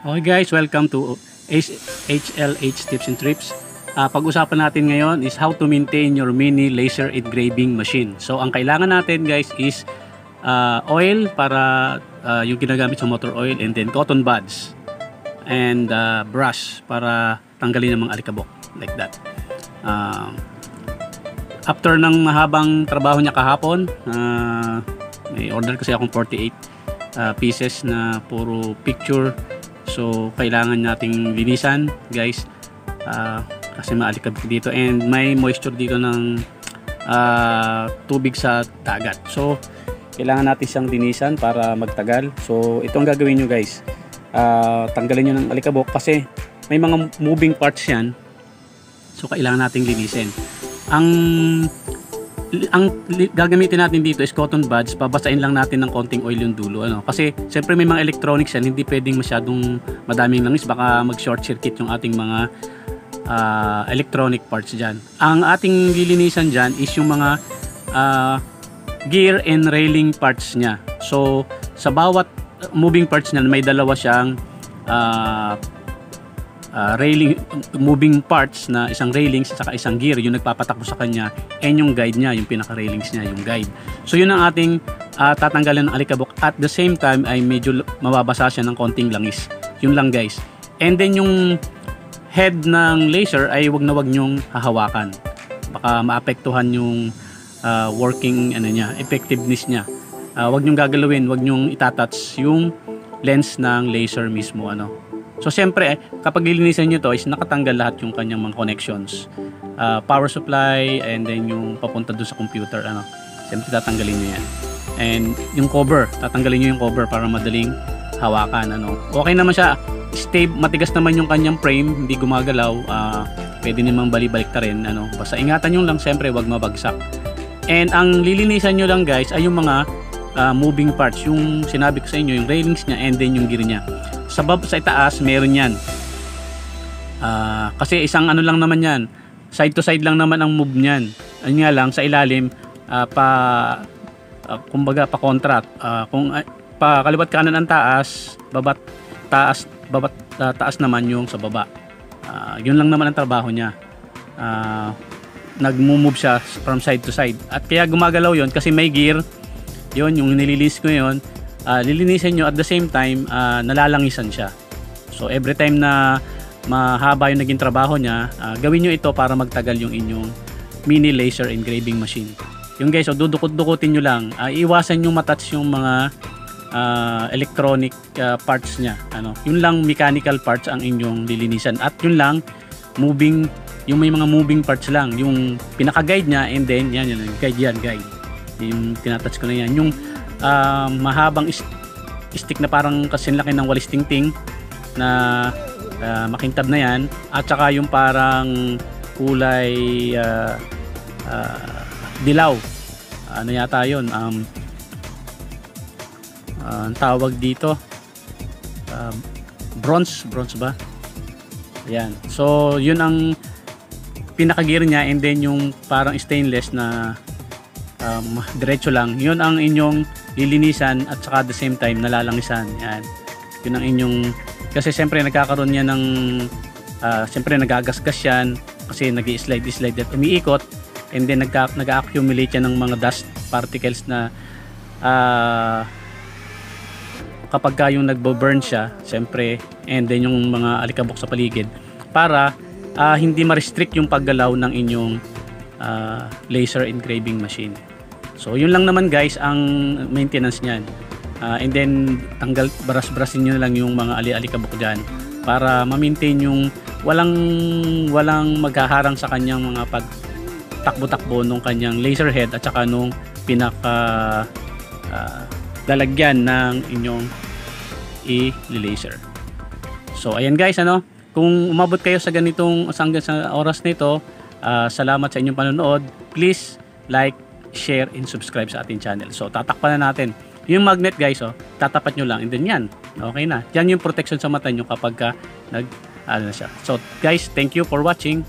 Okay guys, welcome to HLH Tips and Trips. Pag-usapan natin ngayon is how to maintain your mini laser engraving machine. So ang kailangan natin guys is oil para yung ginagamit sa motor oil, and then cotton buds and brush para tanggalin ang mga alikabok, like that. After ng mahabang trabaho niya kahapon, may order kasi akong 48 pieces na puro picture. So kailangan nating linisan guys, kasi maalikabok dito and may moisture dito ng tubig sa dagat. So kailangan natin siyang linisan para magtagal. So ito ang gagawin nyo guys, tanggalin nyo ng alikabok kasi may mga moving parts yan. So kailangan nating linisin. Ang gagamitin natin dito is cotton buds. Babasain lang natin ng konting oil yung dulo, kasi siyempre may mga electronics yan, hindi pwedeng masyadong madaming langis, baka mag short circuit yung ating mga electronic parts dyan. Ang ating lilinisan dyan is yung mga gear and railing parts nya. So sa bawat moving parts nya may dalawa siyang railing, moving parts na isang railings at saka isang gear yung nagpapatakbo sa kanya, and yung guide niya, yung pinaka railings niya, yung guide. So yun ang ating tatanggalin ng alikabok. At the same time ay medyo mababasa siya ng konting langis. Yun lang guys. And then yung head ng laser ay wag nyong hahawakan, baka maapektuhan yung working niya, effectiveness niya. Wag nyong gagalawin, wag nyong itatouch yung lens ng laser mismo. So siyempre kapag lilinisan nyo to is nakatanggal lahat yung kanyang mga connections, power supply, and then yung papunta doon sa computer, siyempre tatanggalin nyo yan. And yung cover, tatanggalin nyo yung cover para madaling hawakan. Okay naman siya, stable, matigas naman yung kanyang frame, hindi gumagalaw. Pwede namang bali-balik ta rin, basta ingatan nyo lang siyempre wag mabagsak. And ang lilinisan nyo lang guys ay yung mga moving parts, yung sinabi ko sa inyo, yung railings nya and then yung gear nya. Sa itaas meron yan, kasi isang lang naman yan, side to side lang naman ang move nyan. Ayun nga lang sa ilalim, kumbaga pa contract, kung pa kaliwat kanan ang taas, babat taas naman yung sa baba. Yun lang naman ang trabaho niya. Nagmo-move siya from side to side, at kaya gumagalaw yon kasi may gear. Yun yung nililis ko yon. Lilinisin nyo at the same time, nalalangisan siya. So every time na mahaba yung naging trabaho niya, gawin nyo ito para magtagal yung inyong mini laser engraving machine. Yung guys, dudukot-dukutin nyo lang. Iwasan nyo matouch yung mga electronic parts niya. Yun lang mechanical parts ang inyong lilinisan. At yun lang moving, yung may mga moving parts lang. Yung pinaka-guide niya, and then yan, guide. Yung tinatouch ko na yan. Yung mahabang stick na parang kasinlaki ng walis tingting na makintab na yan, at saka yung parang kulay dilaw, yata yun, ang tawag dito, bronze ba yan. So yun ang pinaka gear niya, and then yung parang stainless na diretso lang, yun ang inyong lilinisan, at saka at the same time nalalangisan. Yan, yun ang inyong, kasi siyempre nagkakaroon yan ng siyempre nagagasgas yan kasi nag-slide at umiikot, and then nag-accumulate yan ng mga dust particles na kapag ka yung nagbo-burn siya siyempre, and then yung mga alikabok sa paligid, para hindi ma-restrict yung paggalaw ng inyong laser engraving machine. So yun lang naman guys ang maintenance niyan. And then baras-barasin nyo lang yung mga alikabok dyan para ma-maintain yung walang maghaharang sa kanyang mga pagtakbo-takbo nung kanyang laser head at saka nung pinaka lalagyan ng inyong i-laser. So ayan guys, kung umabot kayo sa ganitong hanggang sa oras na ito, salamat sa inyong panonood. Please like, share, and subscribe sa ating channel. So tatakpan na natin yung magnet guys, tatapat nyo lang, and then yan, okay na. Yan yung protection sa mata nyo kapag ka na siya. So guys, thank you for watching.